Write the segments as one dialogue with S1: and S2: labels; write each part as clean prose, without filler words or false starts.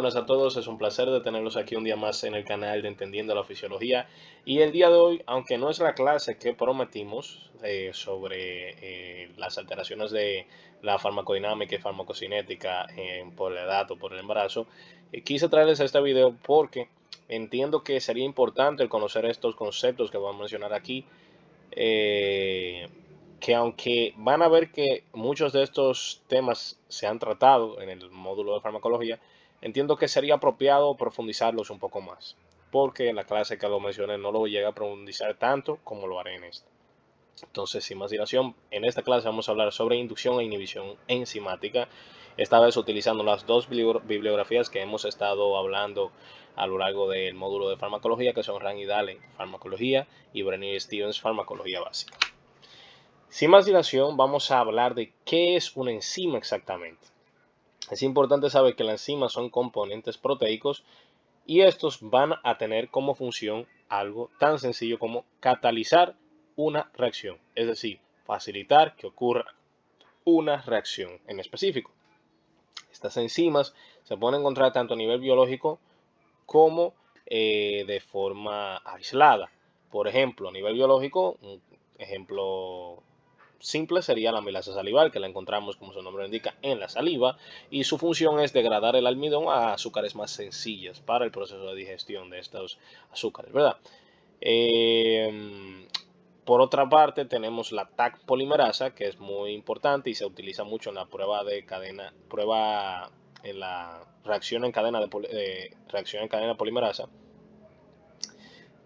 S1: buenas a todos, es un placer de tenerlos aquí un día más en el canal de Entendiendo la Fisiología. Y el día de hoy, aunque no es la clase que prometimos sobre las alteraciones de la farmacodinámica y farmacocinética por la edad o por el embarazo, quise traerles este video porque entiendo que sería importante el conocer estos conceptos que voy a mencionar aquí. eh, que aunque van a ver que muchos de estos temas se han tratado en el módulo de farmacología, entiendo que sería apropiado profundizarlos un poco más, porque en la clase que lo mencioné no lo llega a profundizar tanto como lo haré en esta. Entonces, sin más dilación, en esta clase vamos a hablar sobre inducción e inhibición enzimática, esta vez utilizando las dos bibliografías que hemos estado hablando a lo largo del módulo de farmacología, que son Rand y Dale, Farmacología, y Brenner Stevens, Farmacología Básica. Sin más dilación, vamos a hablar de qué es una enzima exactamente. Es importante saber que las enzimas son componentes proteicos y estos van a tener como función algo tan sencillo como catalizar una reacción, es decir, facilitar que ocurra una reacción en específico. Estas enzimas se pueden encontrar tanto a nivel biológico como de forma aislada. Por ejemplo, a nivel biológico, un ejemplo simple sería la amilasa salival, que la encontramos, como su nombre lo indica, en la saliva, y su función es degradar el almidón a azúcares más sencillas para el proceso de digestión de estos azúcares, ¿verdad? Por otra parte, tenemos la Taq polimerasa, que es muy importante y se utiliza mucho en la prueba de cadena, prueba en la reacción en cadena reacción en cadena polimerasa,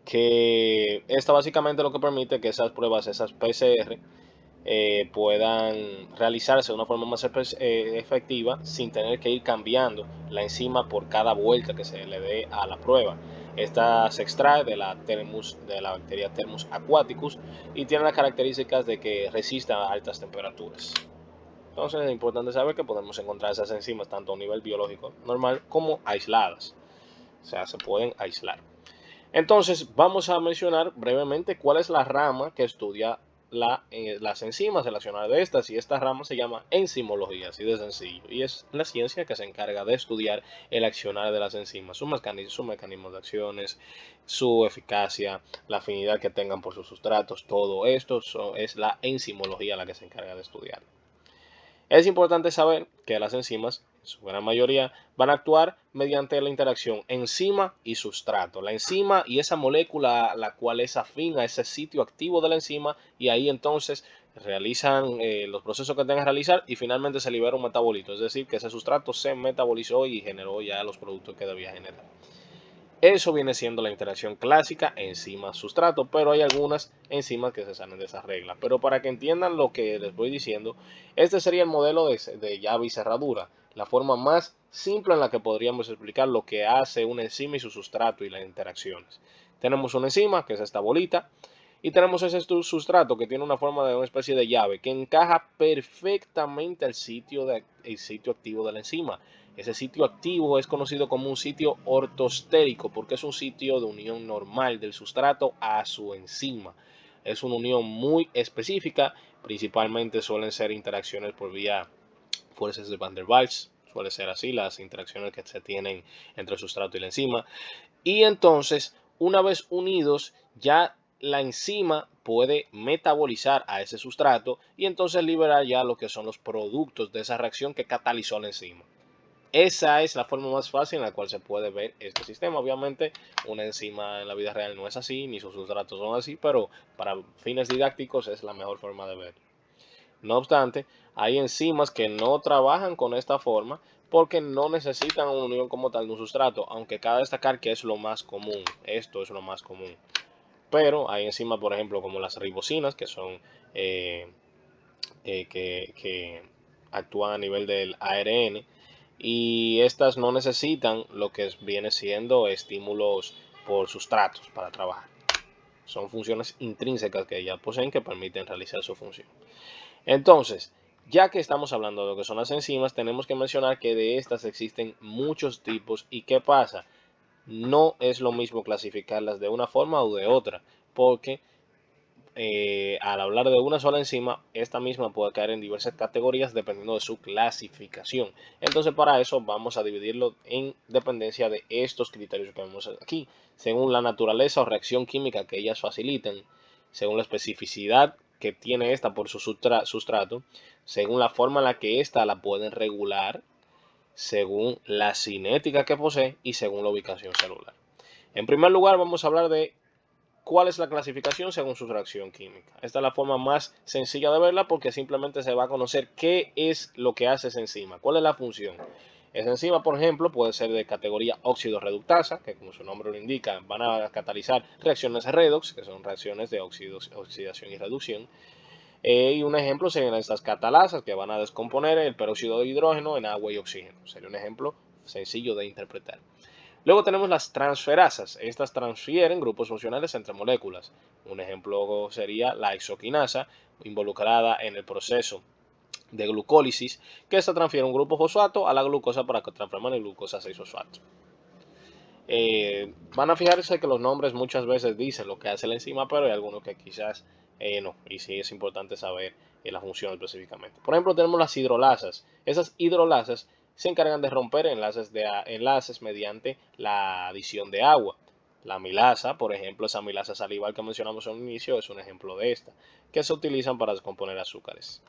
S1: que esta básicamente lo que permite que esas pruebas, esas PCR, puedan realizarse de una forma más efectiva sin tener que ir cambiando la enzima por cada vuelta que se le dé a la prueba. Esta se extrae de la bacteria Thermus aquaticus y tiene las características de que resista a altas temperaturas. Entonces es importante saber que podemos encontrar esas enzimas tanto a un nivel biológico normal como aisladas. O sea, se pueden aislar. Entonces, vamos a mencionar brevemente cuál es la rama que estudia las enzimas relacionadas de estas, y esta rama se llama enzimología, así de sencillo, y es la ciencia que se encarga de estudiar el accionar de las enzimas, su mecanismo de acciones, su eficacia, la afinidad que tengan por sus sustratos, todo esto es la enzimología la que se encarga de estudiar. Es importante saber que las enzimas, en su gran mayoría, van a actuar mediante la interacción enzima y sustrato. La enzima y esa molécula, la cual es afín a ese sitio activo de la enzima, y ahí entonces realizan los procesos que tengan que realizar y finalmente se libera un metabolito, es decir, que ese sustrato se metabolizó y generó ya los productos que debía generar. Eso viene siendo la interacción clásica enzima-sustrato, pero hay algunas enzimas que se salen de esa regla. Pero para que entiendan lo que les voy diciendo, este sería el modelo de llave y cerradura, la forma más simple en la que podríamos explicar lo que hace una enzima y su sustrato y las interacciones. Tenemos una enzima, que es esta bolita, y tenemos ese sustrato que tiene una forma de una especie de llave que encaja perfectamente al el sitio activo de la enzima. Ese sitio activo es conocido como un sitio ortostérico porque es un sitio de unión normal del sustrato a su enzima. Es una unión muy específica, principalmente suelen ser interacciones por vía fuerzas de Van der Waals, suele ser así las interacciones que se tienen entre el sustrato y la enzima. Y entonces, una vez unidos, ya la enzima puede metabolizar a ese sustrato y entonces liberar ya lo que son los productos de esa reacción que catalizó la enzima. Esa es la forma más fácil en la cual se puede ver este sistema. Obviamente, una enzima en la vida real no es así, ni sus sustratos son así, pero para fines didácticos es la mejor forma de verlo. No obstante, hay enzimas que no trabajan con esta forma porque no necesitan una unión como tal de un sustrato, aunque cabe destacar que es lo más común. Esto es lo más común. Pero hay enzimas, por ejemplo, como las ribosinas, que son eh, que actúan a nivel del ARN, y estas no necesitan lo que viene siendo estímulos por sustratos para trabajar. Son funciones intrínsecas que ya poseen que permiten realizar su función. Entonces, ya que estamos hablando de lo que son las enzimas, tenemos que mencionar que de estas existen muchos tipos. ¿Y qué pasa? No es lo mismo clasificarlas de una forma o de otra, porque al hablar de una sola enzima, esta misma puede caer en diversas categorías dependiendo de su clasificación. Entonces, para eso vamos a dividirlo en dependencia de estos criterios que vemos aquí, según la naturaleza o reacción química que ellas faciliten, según la especificidad que tiene esta por su sustrato, según la forma en la que ésta la pueden regular, según la cinética que posee y según la ubicación celular. En primer lugar, vamos a hablar de cuál es la clasificación según su reacción química. Esta es la forma más sencilla de verla porque simplemente se va a conocer qué es lo que hace esa enzima, cuál es la función. Esa enzima, por ejemplo, puede ser de categoría óxido-reductasa, que como su nombre lo indica, van a catalizar reacciones redox, que son reacciones de oxidación y reducción. Y un ejemplo serían estas catalasas, que van a descomponer el peróxido de hidrógeno en agua y oxígeno. Sería un ejemplo sencillo de interpretar. Luego tenemos las transferasas. Estas transfieren grupos funcionales entre moléculas. Un ejemplo sería la isoquinasa, involucrada en el proceso de glucólisis, que esta transfiere un grupo fosfato a la glucosa para transformar en glucosa 6-fosfato. Van a fijarse que los nombres muchas veces dicen lo que hace la enzima, pero hay algunos que quizás no, y sí es importante saber la función específicamente. Por ejemplo, tenemos las hidrolasas. Esas hidrolasas se encargan de romper enlaces mediante la adición de agua. La amilasa, por ejemplo, esa amilasa salival que mencionamos al inicio, es un ejemplo de esta, que se utilizan para descomponer azúcares.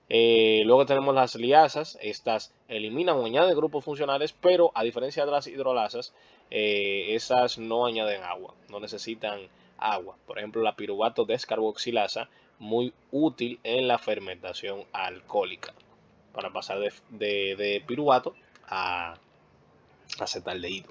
S1: Luego tenemos las liasas. Estas eliminan o añaden grupos funcionales, pero a diferencia de las hidrolasas, esas no añaden agua, no necesitan agua. Por ejemplo, la piruvato descarboxilasa, muy útil en la fermentación alcohólica, para pasar de piruvato a acetaldehído.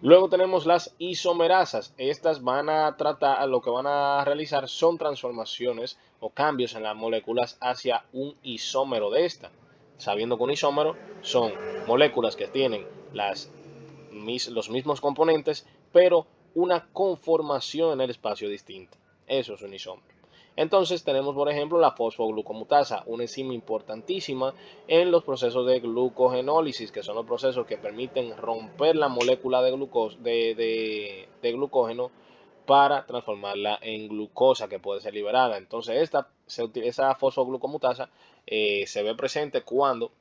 S1: Luego tenemos las isomerasas. Estas van a tratar, lo que van a realizar son transformaciones o cambios en las moléculas hacia un isómero de esta. Sabiendo que un isómero son moléculas que tienen los mismos componentes, pero una conformación en el espacio distinta. Eso es un isómero. Entonces tenemos, por ejemplo, la fosfoglucomutasa, una enzima importantísima en los procesos de glucogenólisis, que son los procesos que permiten romper la molécula de glucógeno para transformarla en glucosa que puede ser liberada. Entonces esa fosfoglucomutasa se ve presente cuando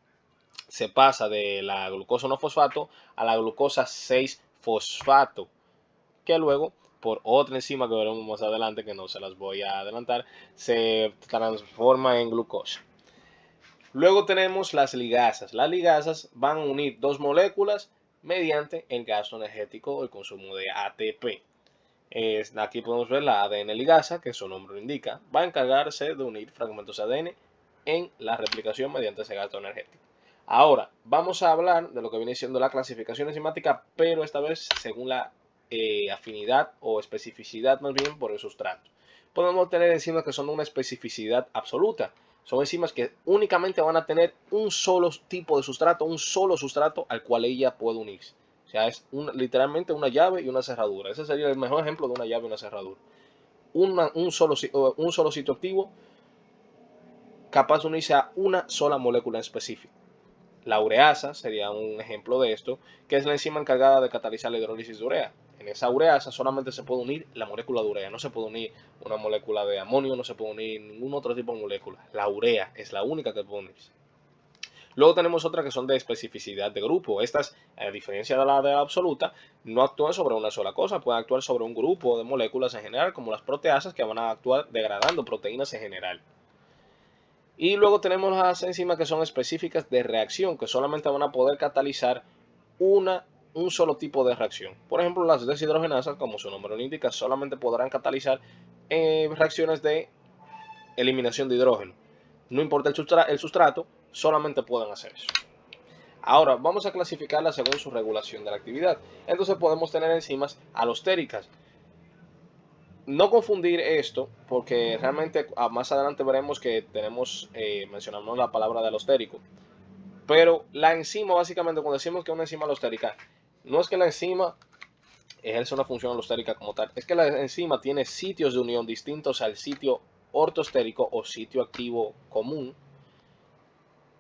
S1: se pasa de la glucosa 1-fosfato a la glucosa 6-fosfato, que luego por otra enzima que veremos más adelante, que no se las voy a adelantar, se transforma en glucosa. Luego tenemos las ligasas. Las ligasas van a unir dos moléculas mediante el gasto energético o el consumo de ATP. Aquí podemos ver la ADN ligasa, que su nombre lo indica, va a encargarse de unir fragmentos de ADN en la replicación mediante ese gasto energético. Ahora, vamos a hablar de lo que viene siendo la clasificación enzimática, pero esta vez según la afinidad o especificidad más bien por el sustrato. Podemos tener enzimas que son de una especificidad absoluta. Son enzimas que únicamente van a tener un solo tipo de sustrato, un solo sustrato al cual ella puede unirse. O sea, es literalmente una llave y una cerradura. Ese sería el mejor ejemplo de una llave y una cerradura. Un solo sitio activo capaz de unirse a una sola molécula en específico. La ureasa sería un ejemplo de esto, que es la enzima encargada de catalizar la hidrólisis de urea. En esa ureasa solamente se puede unir la molécula de urea, no se puede unir una molécula de amonio, no se puede unir ningún otro tipo de molécula. La urea es la única que puede unirse. Luego tenemos otras que son de especificidad de grupo. Estas, a diferencia de la absoluta, no actúan sobre una sola cosa, pueden actuar sobre un grupo de moléculas en general, como las proteasas, que van a actuar degradando proteínas en general. Y luego tenemos las enzimas que son específicas de reacción, que solamente van a poder catalizar un solo tipo de reacción. Por ejemplo, las deshidrogenasas, como su nombre lo indica, solamente podrán catalizar reacciones de eliminación de hidrógeno. No importa el sustrato, solamente pueden hacer eso. Ahora, vamos a clasificarlas según su regulación de la actividad. Entonces podemos tener enzimas alostéricas. No confundir esto, porque realmente más adelante veremos que mencionamos la palabra de alostérico. Pero la enzima, básicamente, cuando decimos que es una enzima alostérica, no es que la enzima ejerce una función alostérica como tal, es que la enzima tiene sitios de unión distintos al sitio ortostérico o sitio activo común,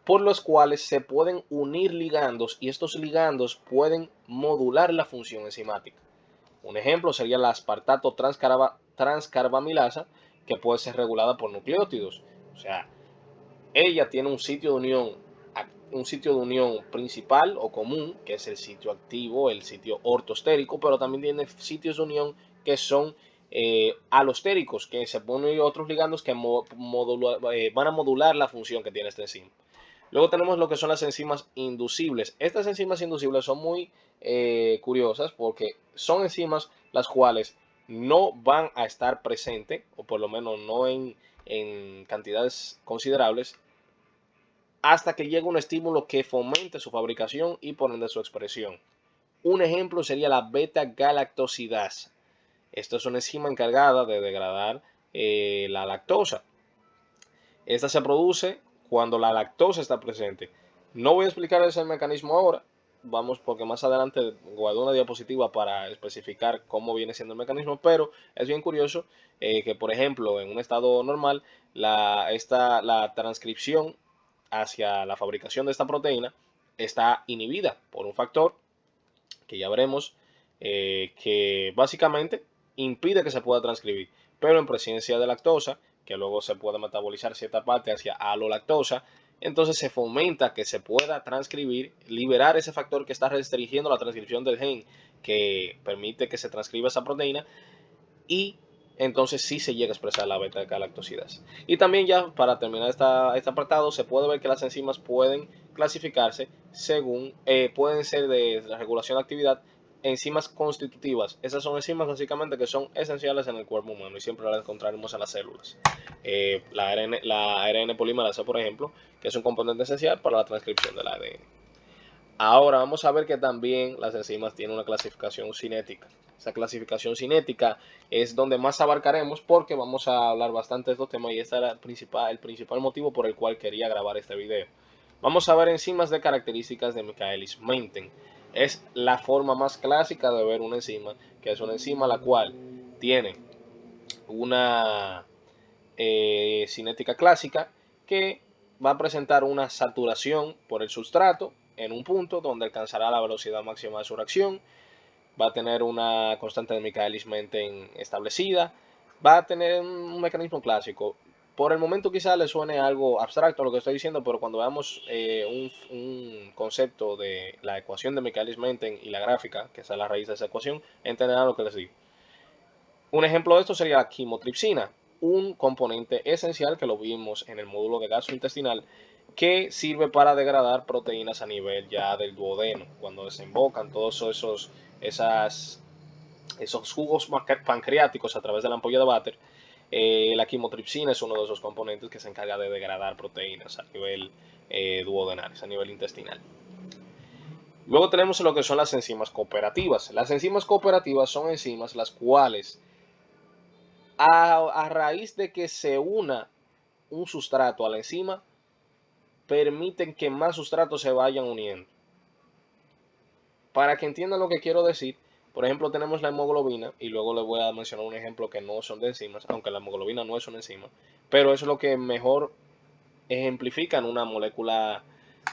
S1: por los cuales se pueden unir ligandos y estos ligandos pueden modular la función enzimática. Un ejemplo sería la aspartato transcarbamilasa, que puede ser regulada por nucleótidos. O sea, ella tiene un sitio de unión principal o común, que es el sitio activo, el sitio ortostérico, pero también tiene sitios de unión que son alostéricos, que se ponen otros ligandos que van a modular la función que tiene esta enzima. Luego tenemos lo que son las enzimas inducibles. Estas enzimas inducibles son muy curiosas porque son enzimas las cuales no van a estar presentes, o por lo menos no en cantidades considerables, hasta que llegue un estímulo que fomente su fabricación y por ende su expresión. Un ejemplo sería la beta-galactosidasa. Esta es una enzima encargada de degradar la lactosa. Esta se produce cuando la lactosa está presente. No voy a explicar ese mecanismo ahora, vamos porque más adelante guardé una diapositiva para especificar cómo viene siendo el mecanismo, pero es bien curioso que, por ejemplo, en un estado normal, la transcripción hacia la fabricación de esta proteína está inhibida por un factor que ya veremos, que básicamente impide que se pueda transcribir, pero en presencia de lactosa, que luego se puede metabolizar cierta parte hacia alolactosa, entonces se fomenta que se pueda transcribir, liberar ese factor que está restringiendo la transcripción del gen que permite que se transcriba esa proteína, y entonces sí se llega a expresar la beta-galactosidasa. Y también ya para terminar este apartado, se puede ver que las enzimas pueden clasificarse según, pueden ser de la regulación de actividad, enzimas constitutivas. Esas son enzimas básicamente que son esenciales en el cuerpo humano y siempre las encontraremos en las células. La ARN polimerasa, por ejemplo, que es un componente esencial para la transcripción del ADN. Ahora vamos a ver que también las enzimas tienen una clasificación cinética. Esa clasificación cinética es donde más abarcaremos porque vamos a hablar bastante de estos temas y este era el principal motivo por el cual quería grabar este video. Vamos a ver enzimas de características de Michaelis-Menten. Es la forma más clásica de ver una enzima, que es una enzima la cual tiene una cinética clásica que va a presentar una saturación por el sustrato en un punto donde alcanzará la velocidad máxima de su reacción, va a tener una constante de Michaelis-Menten establecida, va a tener un mecanismo clásico. Por el momento quizá le suene algo abstracto lo que estoy diciendo, pero cuando veamos un concepto de la ecuación de Michaelis-Menten y la gráfica, que es la raíz de esa ecuación, entenderán lo que les digo. Un ejemplo de esto sería la quimotripsina, un componente esencial que lo vimos en el módulo de gastrointestinal que sirve para degradar proteínas a nivel ya del duodeno, cuando desembocan todos esos jugos pancreáticos a través de la ampolla de váter. La quimotripsina es uno de esos componentes que se encarga de degradar proteínas a nivel duodenal, a nivel intestinal. Luego tenemos lo que son las enzimas cooperativas. Las enzimas cooperativas son enzimas las cuales a raíz de que se una un sustrato a la enzima, permiten que más sustratos se vayan uniendo. Para que entiendan lo que quiero decir, por ejemplo, tenemos la hemoglobina, y luego les voy a mencionar un ejemplo que no son de enzimas, aunque la hemoglobina no es una enzima, pero es lo que mejor ejemplifica en una molécula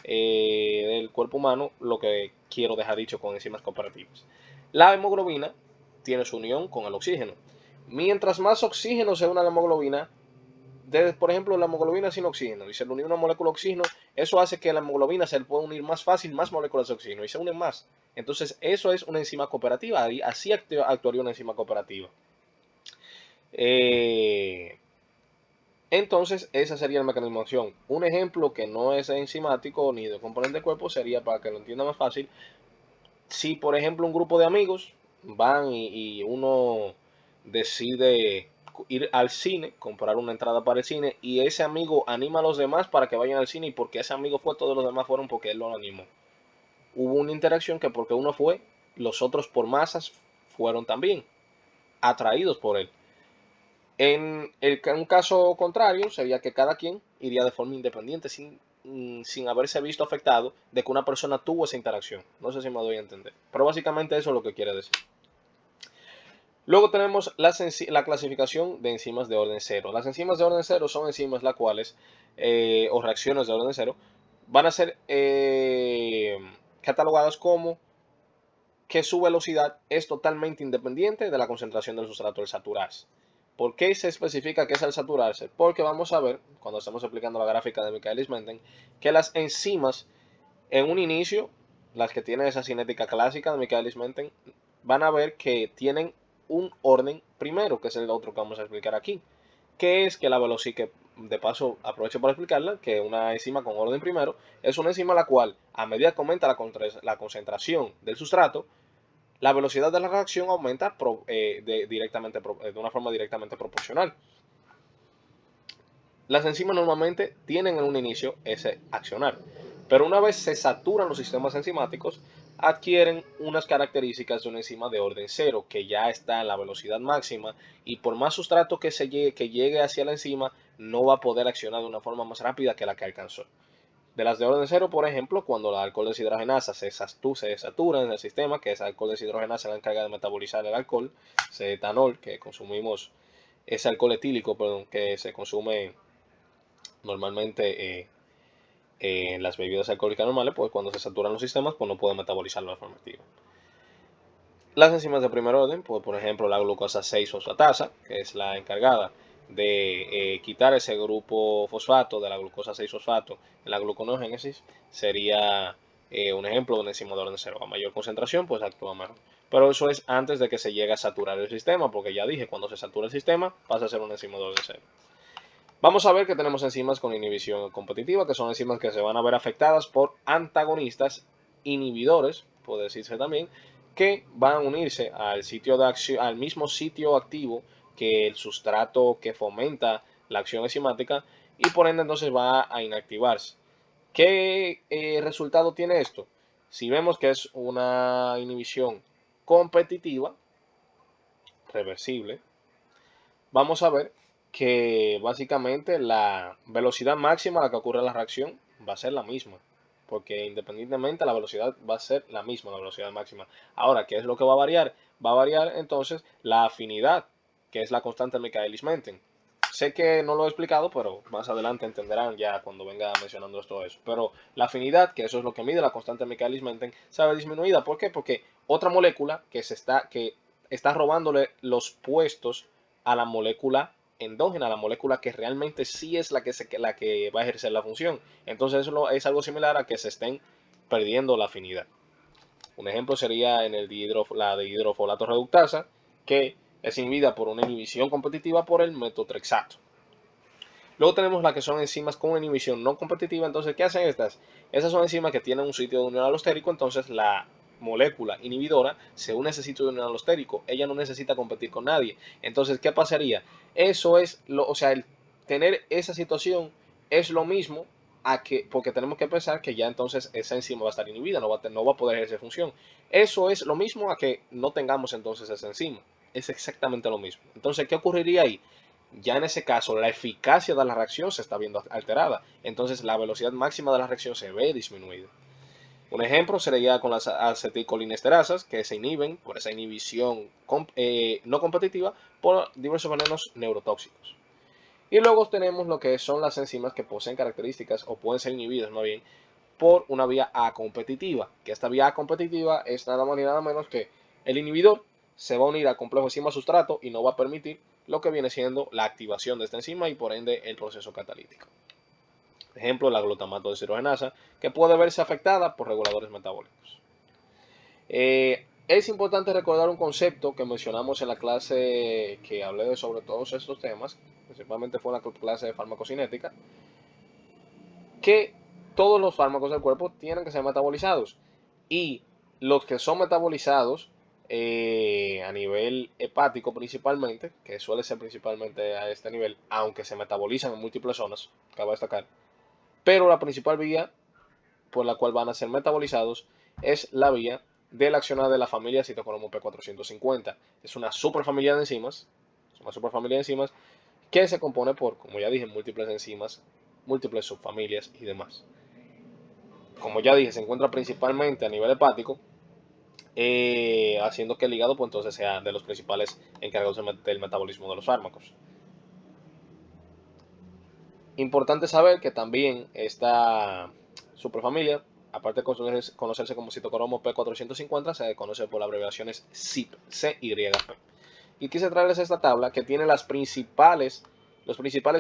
S1: del cuerpo humano lo que quiero dejar dicho con enzimas cooperativas. La hemoglobina tiene su unión con el oxígeno. Mientras más oxígeno se une a la hemoglobina, por ejemplo, la hemoglobina sin oxígeno y se le une una molécula de oxígeno, eso hace que la hemoglobina se le pueda unir más fácil más moléculas de oxígeno y se unen más. Entonces, eso es una enzima cooperativa, así actuaría una enzima cooperativa. Entonces, ese sería el mecanismo de acción. Un ejemplo que no es enzimático ni de componente del cuerpo sería, para que lo entienda más fácil, si por ejemplo un grupo de amigos van y uno decide ir al cine, comprar una entrada para el cine, y ese amigo anima a los demás para que vayan al cine, y porque ese amigo fue, todos los demás fueron porque él lo animó. Hubo una interacción que porque uno fue, los otros por masas fueron también atraídos por él. En un caso contrario sería que cada quien iría de forma independiente sin haberse visto afectado de que una persona tuvo esa interacción. No sé si me doy a entender, pero básicamente eso es lo que quiere decir. Luego tenemos la clasificación de enzimas de orden cero. Las enzimas de orden cero son enzimas las cuales, o reacciones de orden cero, van a ser catalogadas como que su velocidad es totalmente independiente de la concentración del sustrato al saturarse. ¿Por qué se especifica que es al saturarse? Porque vamos a ver, cuando estamos explicando la gráfica de Michaelis-Menten, que las enzimas en un inicio, las que tienen esa cinética clásica de Michaelis-Menten, van a ver que tienen un orden primero, que es el otro que vamos a explicar aquí, que es que la velocidad, que de paso aprovecho para explicarla, que una enzima con orden primero es una enzima la cual, a medida que aumenta la concentración del sustrato, la velocidad de la reacción aumenta de una forma directamente proporcional. Las enzimas normalmente tienen en un inicio ese accionar, pero una vez se saturan los sistemas enzimáticos, adquieren unas características de una enzima de orden cero, que ya está en la velocidad máxima y por más sustrato que llegue hacia la enzima, no va a poder accionar de una forma más rápida que la que alcanzó. De las de orden cero, por ejemplo, cuando la alcohol deshidrogenasa se satura en el sistema, que esa alcohol deshidrogenasa se encarga de metabolizar el alcohol, ese etanol que consumimos, ese alcohol etílico, perdón, que se consume normalmente en las bebidas alcohólicas normales, pues cuando se saturan los sistemas, pues no puede metabolizarlo de forma activa. Las enzimas de primer orden, pues por ejemplo la glucosa 6-fosfatasa, que es la encargada de quitar ese grupo fosfato de la glucosa 6-fosfato en la gluconeogénesis, sería un ejemplo de una enzima de orden cero. A mayor concentración, pues actúa mejor. Pero eso es antes de que se llegue a saturar el sistema, porque ya dije, cuando se satura el sistema, pasa a ser una enzima de orden cero. Vamos a ver que tenemos enzimas con inhibición competitiva, que son enzimas que se van a ver afectadas por antagonistas inhibidores, puede decirse también, que van a unirse al sitio de acción, al mismo sitio activo que el sustrato que fomenta la acción enzimática y por ende entonces va a inactivarse. ¿Qué resultado tiene esto? Si vemos que es una inhibición competitiva, reversible, vamos a ver que básicamente la velocidad máxima a la que ocurre la reacción va a ser la misma, porque independientemente la velocidad va a ser la misma, la velocidad máxima. Ahora, ¿qué es lo que va a variar? Va a variar entonces la afinidad, que es la constante Michaelis-Menten. Sé que no lo he explicado, pero más adelante entenderán ya cuando venga mencionando todo eso. Pero la afinidad, que eso es lo que mide la constante Michaelis-Menten, se ve disminuida. ¿Por qué? Porque otra molécula que está robándole los puestos a la molécula endógena, a la molécula que realmente sí es la que va a ejercer la función. Entonces eso es algo similar a que se estén perdiendo la afinidad. Un ejemplo sería en la de hidrofolato reductasa, que es inhibida por una inhibición competitiva por el metotrexato. Luego tenemos las que son enzimas con inhibición no competitiva. Entonces, ¿qué hacen estas? Esas son enzimas que tienen un sitio de unión alostérico, entonces la molécula inhibidora se une a ese sitio de unión alostérico. Ella no necesita competir con nadie. Entonces, ¿qué pasaría? Eso es, o sea, el tener esa situación es lo mismo porque tenemos que pensar que ya entonces esa enzima va a estar inhibida, no va a poder ejercer función. Eso es lo mismo a que no tengamos entonces esa enzima. Es exactamente lo mismo. Entonces, ¿qué ocurriría ahí? Ya en ese caso la eficacia de la reacción se está viendo alterada, entonces la velocidad máxima de la reacción se ve disminuida. Un ejemplo sería con las acetilcolinesterasas, que se inhiben por esa inhibición no competitiva por diversos venenos neurotóxicos. Y luego tenemos lo que son las enzimas que poseen características o pueden ser inhibidas más bien por una vía A competitiva, que esta vía A competitiva es nada más ni nada menos que el inhibidor se va a unir al complejo enzima-sustrato y no va a permitir lo que viene siendo la activación de esta enzima y por ende el proceso catalítico. Por ejemplo, la glutamato deshidrogenasa, que puede verse afectada por reguladores metabólicos. Es importante recordar un concepto que mencionamos en la clase que hablé sobre todos estos temas, principalmente fue en la clase de farmacocinética, que todos los fármacos del cuerpo tienen que ser metabolizados y los que son metabolizados a nivel hepático principalmente, que suele ser principalmente a este nivel, aunque se metabolizan en múltiples zonas, cabe destacar, pero la principal vía por la cual van a ser metabolizados es la vía del accionar de la familia citocromo P450. Es una superfamilia de enzimas, que se compone por, como ya dije, múltiples enzimas, múltiples subfamilias y demás. Como ya dije, se encuentra principalmente a nivel hepático, haciendo que el hígado pues, entonces sea de los principales encargados del metabolismo de los fármacos. Importante saber que también esta superfamilia aparte de conocerse como citocromo P450, se conoce por las abreviaciones CYP, CYP. Y quise traerles esta tabla que tiene los principales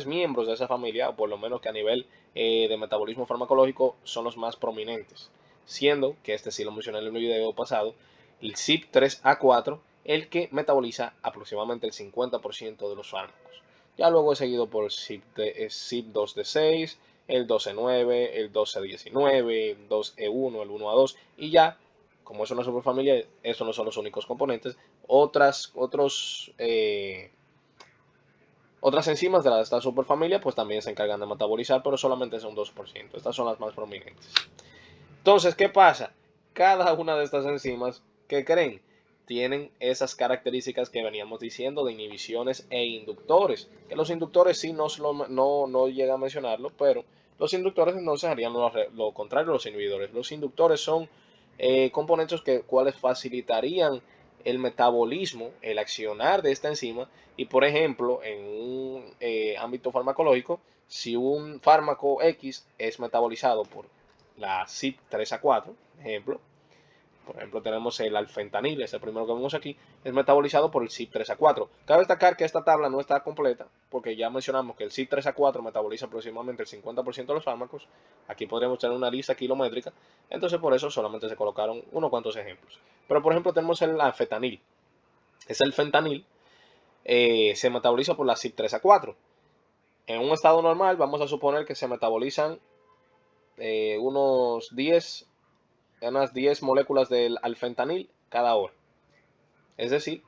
S1: miembros de esa familia, o por lo menos que a nivel de metabolismo farmacológico son los más prominentes. Siendo que este sí lo mencioné en el video pasado, el CYP3A4, el que metaboliza aproximadamente el 50% de los fármacos. Ya luego es seguido por el CYP2D6, el 12-9, el 12-19, el 2E1, el 1A2, y ya, como es una superfamilia, esos no son los únicos componentes. Otras enzimas de esta superfamilia pues también se encargan de metabolizar, pero solamente es un 2%. Estas son las más prominentes. Entonces, ¿qué pasa? Cada una de estas enzimas, ¿qué creen? Tienen esas características que veníamos diciendo de inhibiciones e inductores. Que los inductores sí no llega a mencionarlo, pero los inductores entonces harían lo contrario a los inhibidores. Los inductores son componentes cuales facilitarían el metabolismo, el accionar de esta enzima. Y por ejemplo, en un ámbito farmacológico, si un fármaco X es metabolizado por la CYP3A4, por ejemplo tenemos el alfentanil, es el primero que vemos aquí, es metabolizado por el CYP3A4. Cabe destacar que esta tabla no está completa, porque ya mencionamos que el CYP3A4 metaboliza aproximadamente el 50% de los fármacos. Aquí podríamos tener una lista kilométrica, entonces por eso solamente se colocaron unos cuantos ejemplos. Pero por ejemplo tenemos el anfetanil. El fentanil se metaboliza por la CYP3A4. En un estado normal vamos a suponer que se metabolizan unas 10 moléculas del alfentanil cada hora. Es decir,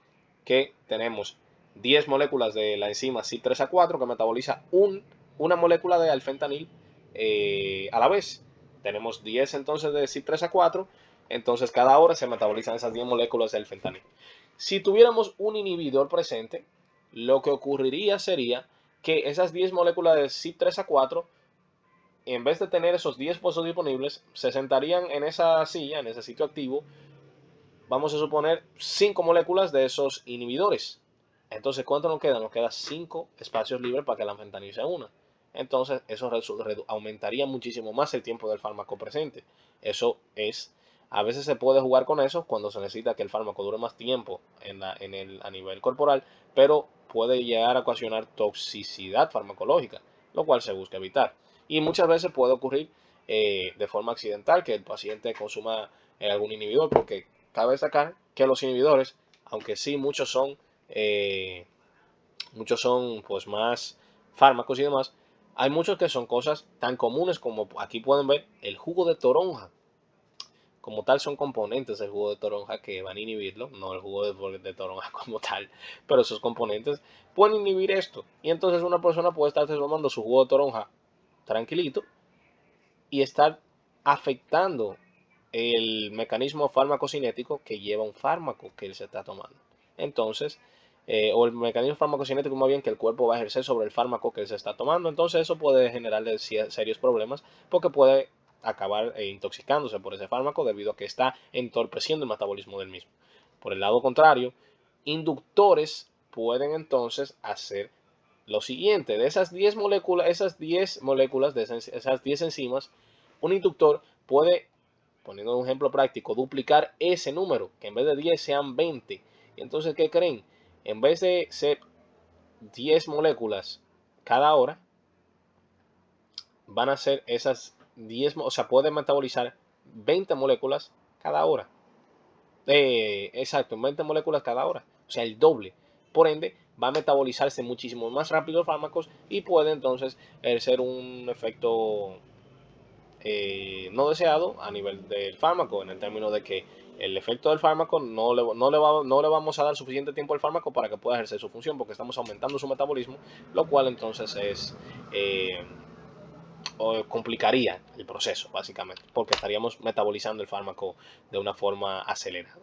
S1: que tenemos 10 moléculas de la enzima CYP3A4 que metaboliza una molécula de alfentanil a la vez. Tenemos 10 entonces de CYP3A4, entonces cada hora se metabolizan esas 10 moléculas de alfentanil. Si tuviéramos un inhibidor presente, lo que ocurriría sería que esas 10 moléculas de CYP3A4, en vez de tener esos 10 puestos disponibles, se sentarían en esa silla, en ese sitio activo, vamos a suponer 5 moléculas de esos inhibidores. Entonces, ¿cuánto nos queda? Nos queda 5 espacios libres para que la anfetanil se una. Entonces, eso aumentaría muchísimo más el tiempo del fármaco presente. Eso es, a veces se puede jugar con eso cuando se necesita que el fármaco dure más tiempo a nivel corporal, pero puede llegar a ocasionar toxicidad farmacológica, lo cual se busca evitar. Y muchas veces puede ocurrir de forma accidental que el paciente consuma algún inhibidor, porque cabe destacar que los inhibidores, aunque sí muchos son pues más fármacos y demás, hay muchos que son cosas tan comunes como aquí pueden ver el jugo de toronja. Como tal son componentes del jugo de toronja que van a inhibirlo, no el jugo de toronja como tal, pero esos componentes pueden inhibir esto. Y entonces una persona puede estarse tomando su jugo de toronja tranquilito y estar afectando el mecanismo farmacocinético que lleva un fármaco que él se está tomando. Entonces, o el mecanismo farmacocinético más bien que el cuerpo va a ejercer sobre el fármaco que él se está tomando. Entonces eso puede generarle serios problemas porque puede acabar intoxicándose por ese fármaco debido a que está entorpeciendo el metabolismo del mismo. Por el lado contrario, inductores pueden entonces hacer lo siguiente: de esas 10 moléculas, de esas 10 enzimas, un inductor puede, poniendo un ejemplo práctico, duplicar ese número, que en vez de 10 sean 20. Y entonces, ¿qué creen? En vez de ser 10 moléculas cada hora, van a ser esas 10, o sea, pueden metabolizar 20 moléculas cada hora. Exacto, 20 moléculas cada hora, o sea, el doble. Por ende, va a metabolizarse muchísimo más rápido los fármacos y puede entonces ser un efecto no deseado a nivel del fármaco, en el término de que el efecto del fármaco no le vamos a dar suficiente tiempo al fármaco para que pueda ejercer su función, porque estamos aumentando su metabolismo, lo cual entonces complicaría el proceso, básicamente, porque estaríamos metabolizando el fármaco de una forma acelerada.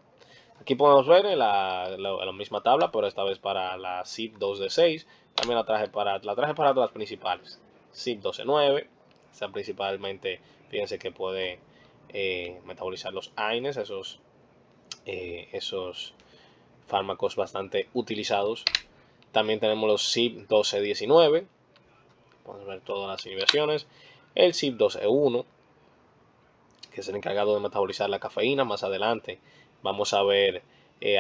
S1: Aquí podemos ver la misma tabla, pero esta vez para la CYP2D6. También la traje para las principales. CYP12-9, esta principalmente, fíjense que puede metabolizar los AINES, esos fármacos bastante utilizados. También tenemos los CYP12-19, podemos ver todas las inhibiciones. El CYP12E1, que es el encargado de metabolizar la cafeína. Más adelante vamos a ver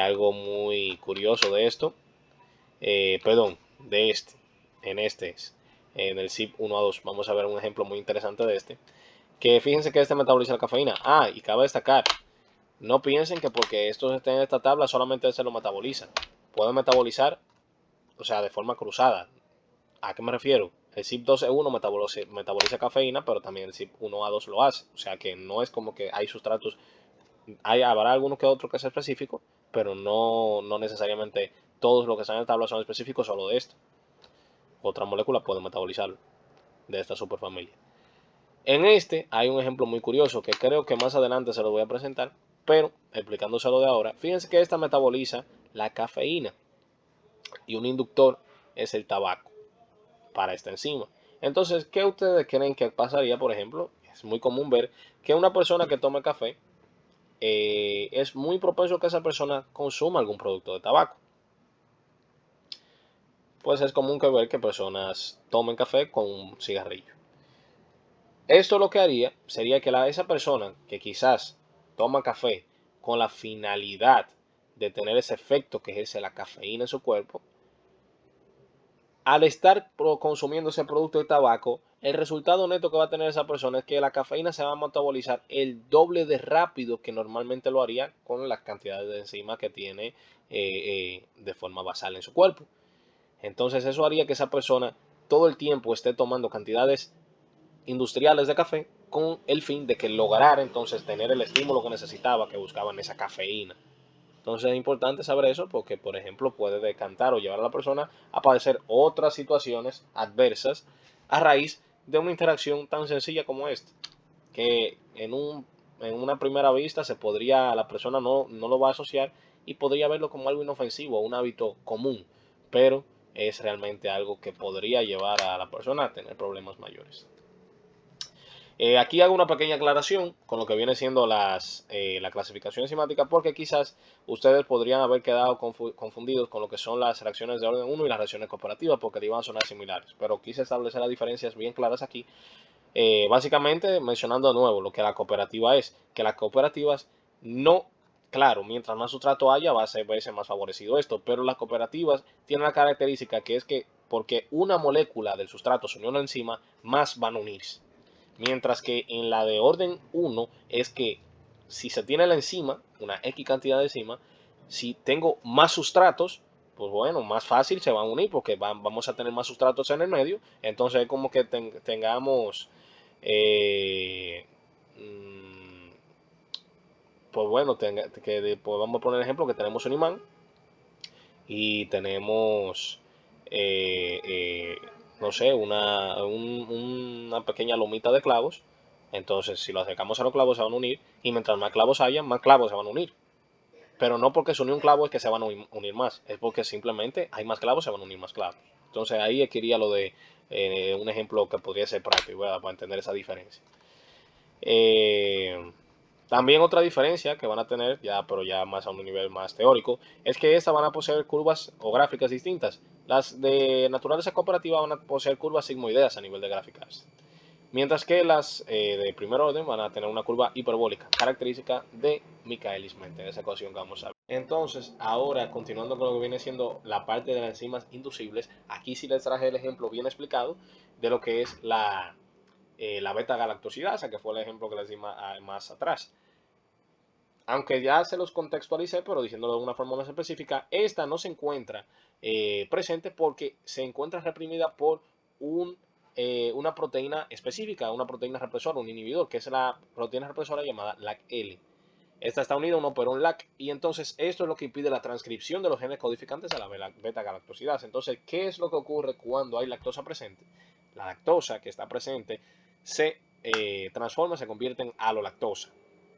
S1: algo muy curioso de esto, perdón, de este, en el CYP1A2, vamos a ver un ejemplo muy interesante de este, que fíjense que este metaboliza la cafeína. Y cabe destacar, no piensen que porque esto esté en esta tabla solamente se lo metaboliza, puede metabolizar, o sea, de forma cruzada. ¿A qué me refiero? El CYP12E1 metaboliza cafeína, pero también el CYP1A2 lo hace. O sea que no es como que hay sustratos, habrá algunos que otros que sea específico, pero no necesariamente todos los que están en la tabla son específicos solo de esto. Otra molécula puede metabolizarlo de esta superfamilia. En este hay un ejemplo muy curioso que creo que más adelante se lo voy a presentar, pero explicándoselo de ahora, fíjense que esta metaboliza la cafeína y un inductor es el tabaco para esta enzima. Entonces, ¿qué ustedes creen que pasaría? Por ejemplo, es muy común ver que una persona que tome café es muy propenso que esa persona consuma algún producto de tabaco. Pues es común que ver que personas tomen café con un cigarrillo. Esto lo que haría sería que esa persona que quizás toma café con la finalidad de tener ese efecto que ejerce la cafeína en su cuerpo, al estar consumiendo ese producto de tabaco, el resultado neto que va a tener esa persona es que la cafeína se va a metabolizar el doble de rápido que normalmente lo haría con las cantidades de enzimas que tiene de forma basal en su cuerpo. Entonces eso haría que esa persona todo el tiempo esté tomando cantidades industriales de café con el fin de que lograra entonces tener el estímulo que necesitaba, que buscaban esa cafeína. Entonces es importante saber eso porque, por ejemplo, puede decantar o llevar a la persona a padecer otras situaciones adversas a raíz de una interacción tan sencilla como esta, que en una primera vista la persona no lo va a asociar y podría verlo como algo inofensivo, un hábito común, pero es realmente algo que podría llevar a la persona a tener problemas mayores. Aquí hago una pequeña aclaración con lo que viene siendo la clasificación enzimática, porque quizás ustedes podrían haber quedado confundidos con lo que son las reacciones de orden 1 y las reacciones cooperativas, porque iban a sonar similares. Pero quise establecer las diferencias bien claras aquí, básicamente mencionando de nuevo lo que la cooperativa es, que las cooperativas no, claro, mientras más sustrato haya va a verse más favorecido esto, pero las cooperativas tienen la característica que es que porque una molécula del sustrato se unió a una enzima, más van a unirse. Mientras que en la de orden 1 es que si se tiene la enzima, una X cantidad de enzima, si tengo más sustratos, pues bueno, más fácil se van a unir porque vamos a tener más sustratos en el medio. Entonces es como que tengamos, eh, mm, pues bueno, pues vamos a poner ejemplo que tenemos un imán y tenemos, eh, eh, no sé, una pequeña lomita de clavos. Entonces, si lo acercamos a los clavos, se van a unir. Y mientras más clavos haya, más clavos se van a unir. Pero no porque se une un clavo es que se van a unir más. Es porque simplemente hay más clavos, se van a unir más clavos. Entonces, ahí adquiría lo de un ejemplo que podría ser práctico, ¿verdad? Para entender esa diferencia. Eh, También otra diferencia que van a tener, pero ya más a un nivel más teórico, es que estas van a poseer curvas o gráficas distintas. Las de naturaleza cooperativa van a poseer curvas sigmoideas a nivel de gráficas, mientras que las de primer orden van a tener una curva hiperbólica, característica de Michaelis-Menten, esa ecuación que vamos a ver. Entonces, ahora continuando con lo que viene siendo la parte de las enzimas inducibles, aquí sí les traje el ejemplo bien explicado de lo que es la beta-galactosidasa, que fue el ejemplo que les di más atrás. Aunque ya se los contextualicé, pero diciéndolo de una forma más específica, esta no se encuentra presente porque se encuentra reprimida por una proteína específica, una proteína represora, un inhibidor, que es la proteína represora llamada LAC-L. Esta está unida a un operón LAC y entonces esto es lo que impide la transcripción de los genes codificantes a la beta-galactosidasa. Entonces, ¿qué es lo que ocurre cuando hay lactosa presente? La lactosa que está presente se transforma, se convierte en alolactosa,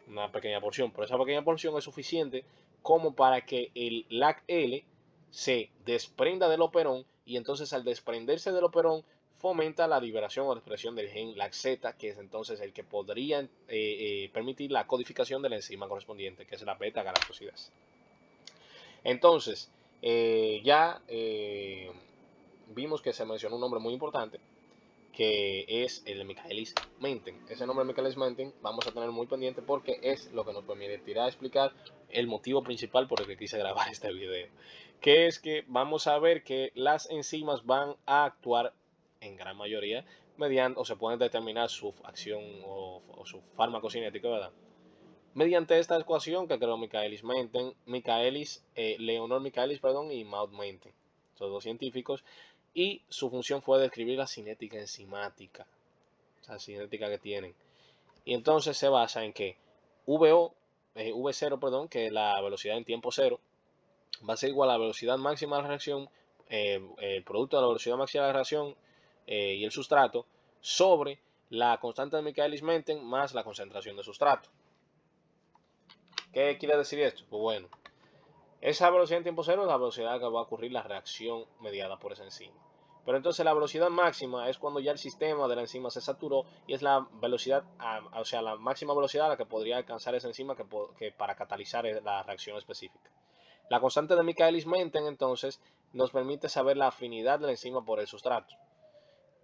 S1: una pequeña porción, pero esa pequeña porción es suficiente como para que el LAC-L se desprenda del operón y entonces al desprenderse del operón fomenta la liberación o expresión del gen LAC-Z, que es entonces el que podría permitir la codificación de la enzima correspondiente, que es la beta-galactosidasa. Entonces, ya vimos que se mencionó un nombre muy importante, que es el Michaelis-Menten. Ese nombre Michaelis-Menten vamos a tener muy pendiente porque es lo que nos permitirá explicar el motivo principal por el que quise grabar este video, que es que vamos a ver que las enzimas van a actuar en gran mayoría mediante, o se pueden determinar su acción o su farmacocinética, ¿verdad? Mediante esta ecuación que creó Michaelis-Menten, Leonor Michaelis, perdón, y Maud Menten, estos dos científicos, y su función fue describir la cinética enzimática, o sea, cinética que tienen. Y entonces se basa en que V0, perdón, que es la velocidad en tiempo cero, va a ser igual a la velocidad máxima de la reacción, el producto de la velocidad máxima de la reacción y el sustrato, sobre la constante de Michaelis-Menten más la concentración de sustrato. ¿Qué quiere decir esto? Pues bueno, esa velocidad en tiempo cero es la velocidad a que va a ocurrir la reacción mediada por esa enzima. Pero entonces la velocidad máxima es cuando ya el sistema de la enzima se saturó y es la velocidad, o sea, la máxima velocidad a la que podría alcanzar esa enzima que para catalizar la reacción específica. La constante de Michaelis-Menten entonces nos permite saber la afinidad de la enzima por el sustrato.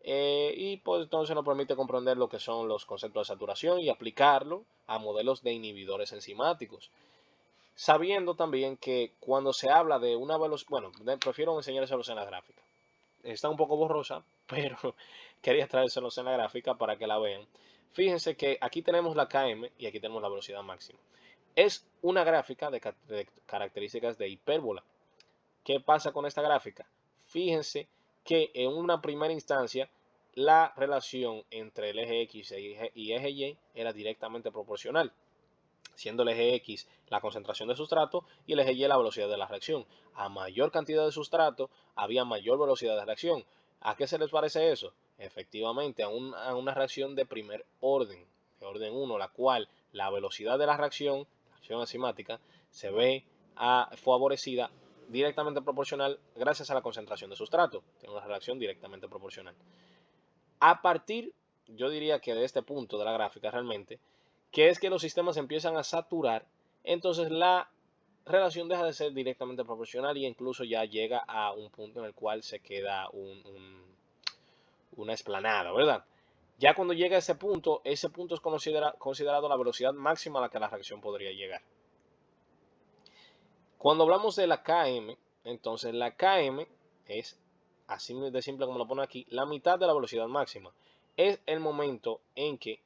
S1: Y pues entonces nos permite comprender lo que son los conceptos de saturación y aplicarlo a modelos de inhibidores enzimáticos. Sabiendo también que cuando se habla de una velocidad, bueno, prefiero enseñárselos en la gráfica. Está un poco borrosa, pero quería traérselos en la gráfica para que la vean. Fíjense que aquí tenemos la Km y aquí tenemos la velocidad máxima. Es una gráfica de características de hipérbola. ¿Qué pasa con esta gráfica? Fíjense que en una primera instancia la relación entre el eje X y eje Y era directamente proporcional, siendo el eje X la concentración de sustrato y el eje Y la velocidad de la reacción. A mayor cantidad de sustrato había mayor velocidad de reacción. ¿A qué se les parece eso? Efectivamente, a una reacción de primer orden, de orden 1, la cual la velocidad de la reacción enzimática, se ve favorecida directamente proporcional gracias a la concentración de sustrato. Tiene una relación directamente proporcional. A partir, yo diría que de este punto de la gráfica realmente, que es que los sistemas empiezan a saturar, entonces la relación deja de ser directamente proporcional y incluso ya llega a un punto en el cual se queda una explanada, ¿verdad? Ya cuando llega a ese punto es considerado la velocidad máxima a la que la reacción podría llegar. Cuando hablamos de la Km, entonces la Km es, así de simple como lo pone aquí, la mitad de la velocidad máxima. Es el momento en que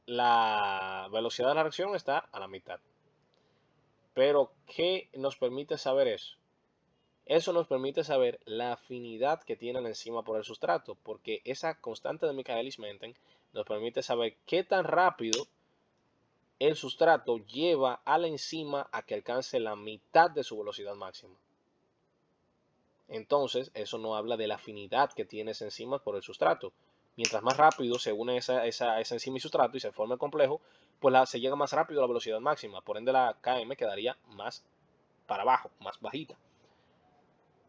S1: la velocidad de la reacción está a la mitad. Pero, ¿qué nos permite saber eso? Eso nos permite saber la afinidad que tiene la enzima por el sustrato, porque esa constante de Michaelis-Menten nos permite saber qué tan rápido el sustrato lleva a la enzima a que alcance la mitad de su velocidad máxima. Entonces, eso no habla de la afinidad que tiene esa enzima por el sustrato. Mientras más rápido se une esa enzima y sustrato y se forma el complejo, pues se llega más rápido a la velocidad máxima. Por ende, la Km quedaría más para abajo, más bajita.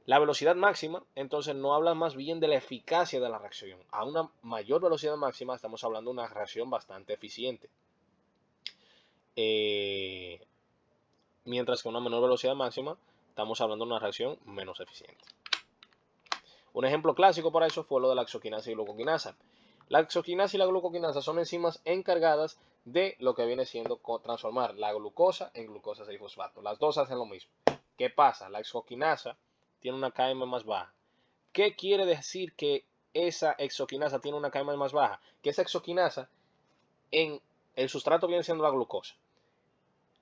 S1: La velocidad máxima, entonces, no habla más bien de la eficacia de la reacción. A una mayor velocidad máxima estamos hablando de una reacción bastante eficiente. Mientras que a una menor velocidad máxima estamos hablando de una reacción menos eficiente. Un ejemplo clásico para eso fue lo de la exoquinasa y glucoquinasa. La exoquinasa y la glucoquinasa son enzimas encargadas de lo que viene siendo transformar la glucosa en glucosa 6-fosfato. Las dos hacen lo mismo. ¿Qué pasa? La exoquinasa tiene una Km más baja. ¿Qué quiere decir que esa exoquinasa tiene una Km más baja? Que esa exoquinasa en el sustrato viene siendo la glucosa.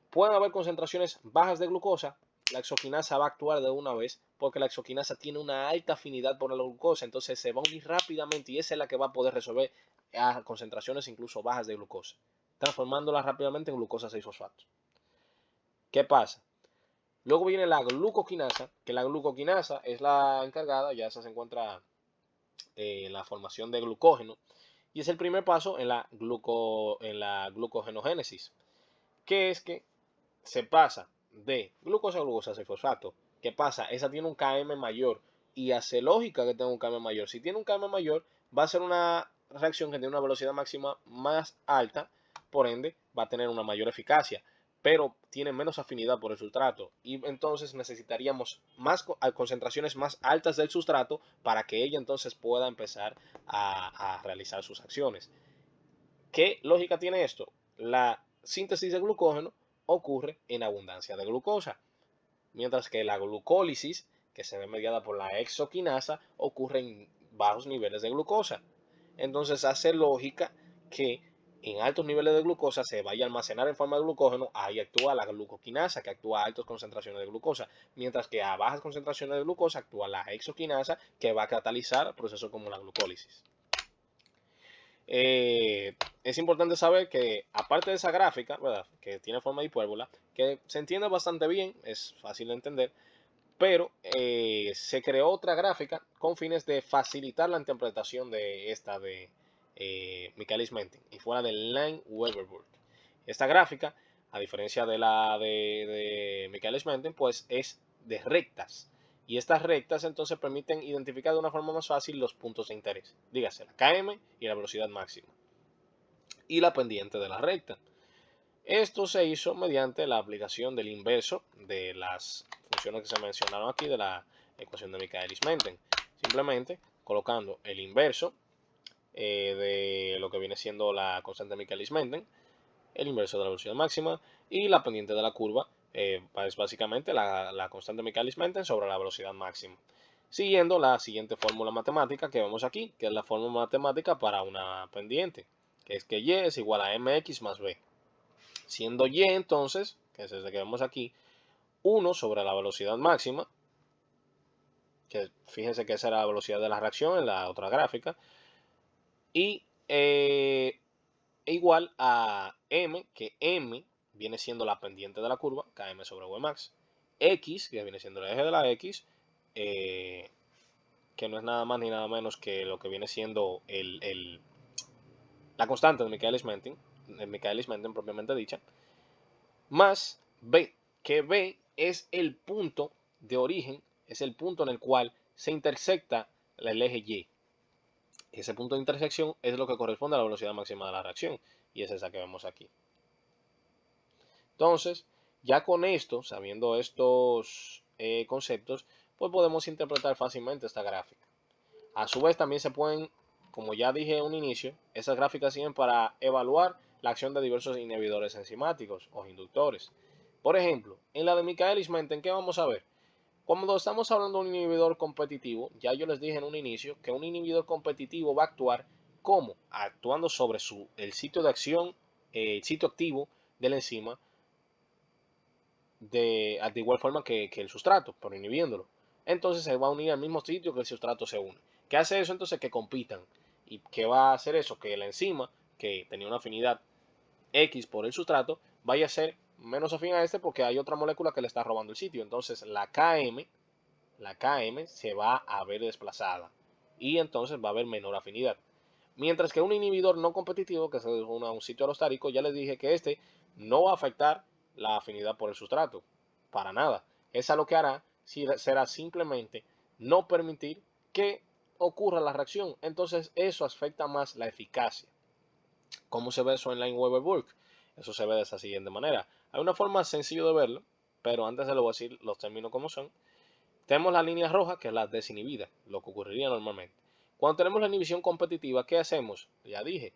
S1: Pueden haber concentraciones bajas de glucosa, la exoquinasa va a actuar de una vez porque la exoquinasa tiene una alta afinidad por la glucosa, entonces se va a unir rápidamente y esa es la que va a poder resolver a concentraciones incluso bajas de glucosa, transformándola rápidamente en glucosa 6-fosfato. ¿Qué pasa? Luego viene la glucoquinasa, que la glucoquinasa es la encargada, ya se encuentra la formación de glucógeno, y es el primer paso en la glucogenogénesis, que es que se pasa de glucosa a glucosa 6-fosfato. ¿Qué pasa? Esa tiene un Km mayor y hace lógica que tenga un Km mayor. Si tiene un Km mayor, va a ser una reacción que tiene una velocidad máxima más alta, por ende va a tener una mayor eficacia. pero tiene menos afinidad por el sustrato y entonces necesitaríamos más concentraciones más altas del sustrato para que ella entonces pueda empezar a realizar sus acciones. ¿Qué lógica tiene esto? La síntesis de glucógeno ocurre en abundancia de glucosa, mientras que la glucólisis, que se ve mediada por la exoquinasa, ocurre en bajos niveles de glucosa. Entonces hace lógica que en altos niveles de glucosa se vaya a almacenar en forma de glucógeno, ahí actúa la glucoquinasa, que actúa a altas concentraciones de glucosa, mientras que a bajas concentraciones de glucosa actúa la exoquinasa, que va a catalizar procesos como la glucólisis. Es importante saber que, aparte de esa gráfica, ¿verdad?, que tiene forma de hipérbola, que se entiende bastante bien, es fácil de entender, pero se creó otra gráfica con fines de facilitar la interpretación de esta de Michaelis-Menten, y fue la de Lange-Weberburg. Esta gráfica, a diferencia de la de Michaelis-Menten, pues es de rectas. Y estas rectas entonces permiten identificar de una forma más fácil los puntos de interés, dígase la KM y la velocidad máxima, y la pendiente de la recta. Esto se hizo mediante la aplicación del inverso de las funciones que se mencionaron aquí de la ecuación de Michaelis-Menten. Simplemente colocando el inverso de lo que viene siendo la constante de Michaelis-Menten, el inverso de la velocidad máxima, y la pendiente de la curva es básicamente la constante de Michaelis-Menten sobre la velocidad máxima. Siguiendo la siguiente fórmula matemática que vemos aquí, que es la fórmula matemática para una pendiente, que es que y es igual a mx más b. Siendo y entonces, que es el que vemos aquí, 1 sobre la velocidad máxima, que fíjense que esa era la velocidad de la reacción en la otra gráfica, y igual a m, que m viene siendo la pendiente de la curva, km sobre Vmax, x, que viene siendo el eje de la x, que no es nada más ni nada menos que lo que viene siendo la constante de Michaelis-Menten propiamente dicha, más b, que b es el punto de origen, es el punto en el cual se intersecta el eje y. Ese punto de intersección es lo que corresponde a la velocidad máxima de la reacción, y es esa que vemos aquí. Entonces, ya con esto, sabiendo estos conceptos, pues podemos interpretar fácilmente esta gráfica. A su vez también se pueden, como ya dije en un inicio, esas gráficas sirven para evaluar la acción de diversos inhibidores enzimáticos o inductores. Por ejemplo, en la de Michaelis-Menten, ¿qué vamos a ver? Cuando estamos hablando de un inhibidor competitivo, ya yo les dije en un inicio que un inhibidor competitivo va a actuar como actuando sobre el sitio de acción, el sitio activo de la enzima, de igual forma que el sustrato, pero inhibiéndolo. Entonces se va a unir al mismo sitio que el sustrato se une. ¿Qué hace eso entonces? Que compitan. ¿Y qué va a hacer eso? Que la enzima, que tenía una afinidad X por el sustrato, vaya a ser menos afín a este porque hay otra molécula que le está robando el sitio. Entonces la KM se va a ver desplazada y entonces va a haber menor afinidad. Mientras que un inhibidor no competitivo, que se une a un sitio alostárico, ya les dije que este no va a afectar la afinidad por el sustrato, para nada. Esa lo que hará será simplemente no permitir que ocurra la reacción. Entonces eso afecta más la eficacia. ¿Cómo se ve eso en Lange-Weberburg? Eso se ve de esa siguiente manera. Hay una forma sencilla de verlo, pero antes se lo voy a decir los términos como son. Tenemos la línea roja, que es la desinhibida, lo que ocurriría normalmente. Cuando tenemos la inhibición competitiva, ¿qué hacemos? Ya dije,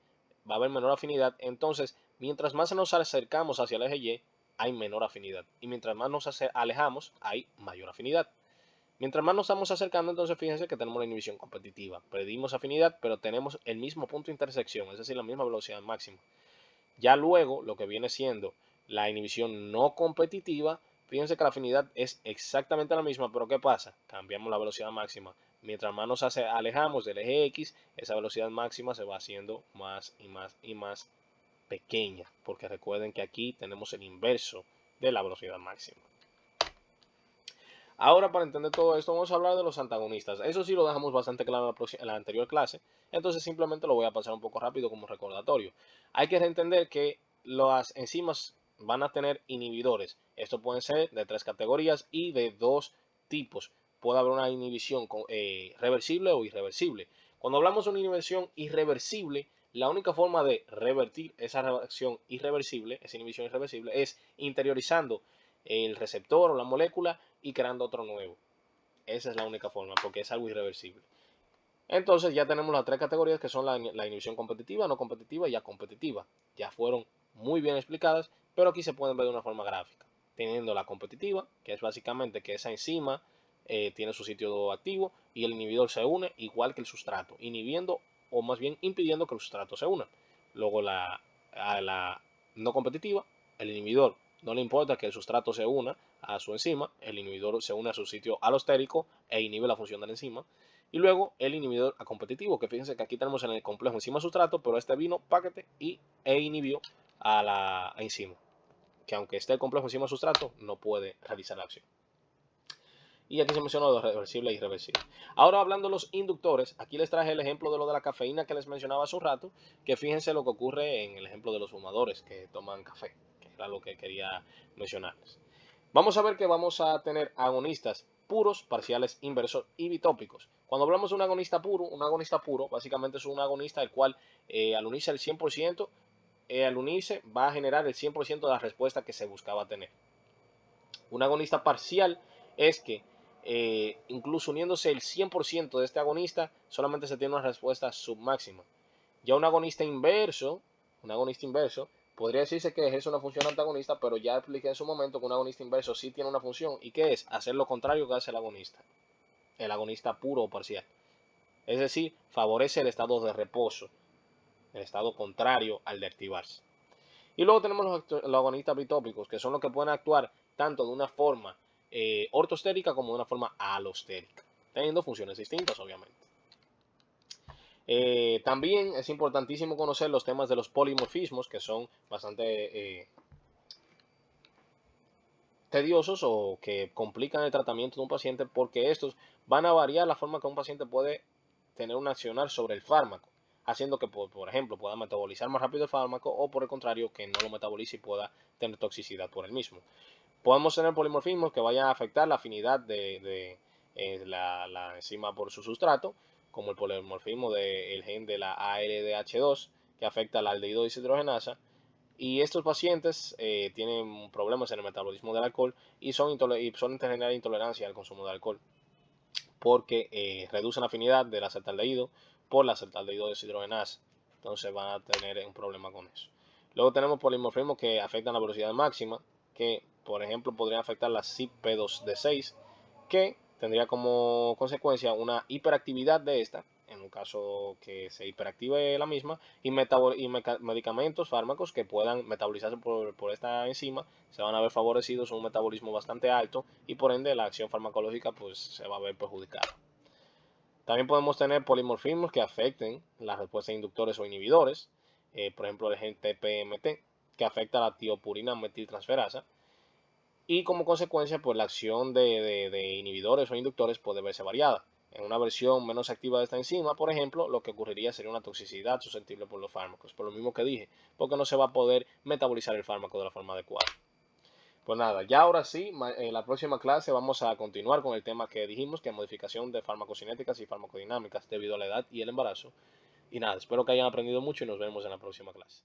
S1: va a haber menor afinidad. Entonces, mientras más nos acercamos hacia el eje Y, hay menor afinidad. Y mientras más nos alejamos, hay mayor afinidad. Mientras más nos estamos acercando, entonces fíjense que tenemos la inhibición competitiva. Perdimos afinidad, pero tenemos el mismo punto de intersección, es decir, la misma velocidad máxima. Ya luego, lo que viene siendo la inhibición no competitiva, fíjense que la afinidad es exactamente la misma, pero ¿qué pasa? Cambiamos la velocidad máxima. Mientras más nos alejamos del eje X, esa velocidad máxima se va haciendo más y más y más pequeña, porque recuerden que aquí tenemos el inverso de la velocidad máxima. Ahora, para entender todo esto, vamos a hablar de los antagonistas. Eso sí lo dejamos bastante claro en la anterior clase, entonces simplemente lo voy a pasar un poco rápido como recordatorio. Hay que entender que las enzimas van a tener inhibidores. Esto pueden ser de 3 categorías y de 2 tipos. Puede haber una inhibición reversible o irreversible. Cuando hablamos de una inhibición irreversible, La única forma de revertir esa reacción irreversible, esa inhibición irreversible, es interiorizando el receptor o la molécula y creando otro nuevo. Esa es la única forma, porque es algo irreversible. Entonces ya tenemos las tres categorías que son la inhibición competitiva, no competitiva y acompetitiva. Ya fueron muy bien explicadas, pero aquí se pueden ver de una forma gráfica. Teniendo la competitiva, que es básicamente que esa enzima tiene su sitio activo y el inhibidor se une igual que el sustrato, inhibiendo o más bien impidiendo que el sustrato se una. Luego a la no competitiva, el inhibidor no le importa que el sustrato se una a su enzima, el inhibidor se une a su sitio alostérico e inhibe la función de la enzima. Y luego el inhibidor competitivo, que fíjense que aquí tenemos en el complejo enzima sustrato, pero este vino paquete e inhibió a la enzima, que aunque esté el complejo enzima sustrato, no puede realizar la acción. Y aquí se menciona lo reversible e irreversible. Ahora hablando de los inductores, aquí les traje el ejemplo de lo de la cafeína que les mencionaba hace un rato, que fíjense lo que ocurre en el ejemplo de los fumadores que toman café, que era lo que quería mencionarles. Vamos a ver que vamos a tener agonistas puros, parciales, inversos y bitópicos. Cuando hablamos de un agonista puro básicamente es un agonista el cual al unirse al 100%, al unirse va a generar el 100% de la respuesta que se buscaba tener. Un agonista parcial es que incluso uniéndose el 100% de este agonista, solamente se tiene una respuesta submáxima. Ya un agonista inverso, podría decirse que ejerce una función antagonista, pero ya expliqué en su momento que un agonista inverso sí tiene una función. ¿Y qué es? Hacer lo contrario que hace el agonista puro o parcial. Es decir, favorece el estado de reposo, el estado contrario al de activarse. Y luego tenemos los agonistas bitópicos, que son los que pueden actuar tanto de una forma ortostérica como de una forma alostérica, teniendo funciones distintas, obviamente. También es importantísimo conocer los temas de los polimorfismos, que son bastante tediosos o que complican el tratamiento de un paciente, porque estos van a variar la forma que un paciente puede tener un accionar sobre el fármaco, haciendo que, por ejemplo, pueda metabolizar más rápido el fármaco o, por el contrario, que no lo metabolice y pueda tener toxicidad por el mismo. Podemos tener polimorfismos que vayan a afectar la afinidad de la enzima por su sustrato, como el polimorfismo del gen de la ALDH2, que afecta la aldehído deshidrogenasa. Y estos pacientes tienen problemas en el metabolismo del alcohol y suelen tener intolerancia al consumo de alcohol, porque reducen la afinidad del acetaldehído por la acetaldehído deshidrogenasa. Entonces van a tener un problema con eso. Luego tenemos polimorfismos que afectan la velocidad máxima, que por ejemplo podrían afectar la CYP2D6, que tendría como consecuencia una hiperactividad de esta, en un caso que se hiperactive la misma, y medicamentos, fármacos que puedan metabolizarse por esta enzima, se van a ver favorecidos un metabolismo bastante alto y por ende la acción farmacológica pues se va a ver perjudicada. También podemos tener polimorfismos que afecten la respuesta de inductores o inhibidores, por ejemplo el gen TPMT, que afecta la tiopurina metiltransferasa, y como consecuencia pues la acción de inhibidores o inductores puede verse variada. En una versión menos activa de esta enzima, por ejemplo, lo que ocurriría sería una toxicidad susceptible por los fármacos, por lo mismo que dije, porque no se va a poder metabolizar el fármaco de la forma adecuada. Pues nada, ya ahora sí, en la próxima clase vamos a continuar con el tema que dijimos, que es modificación de farmacocinéticas y farmacodinámicas debido a la edad y el embarazo. Y nada, espero que hayan aprendido mucho y nos vemos en la próxima clase.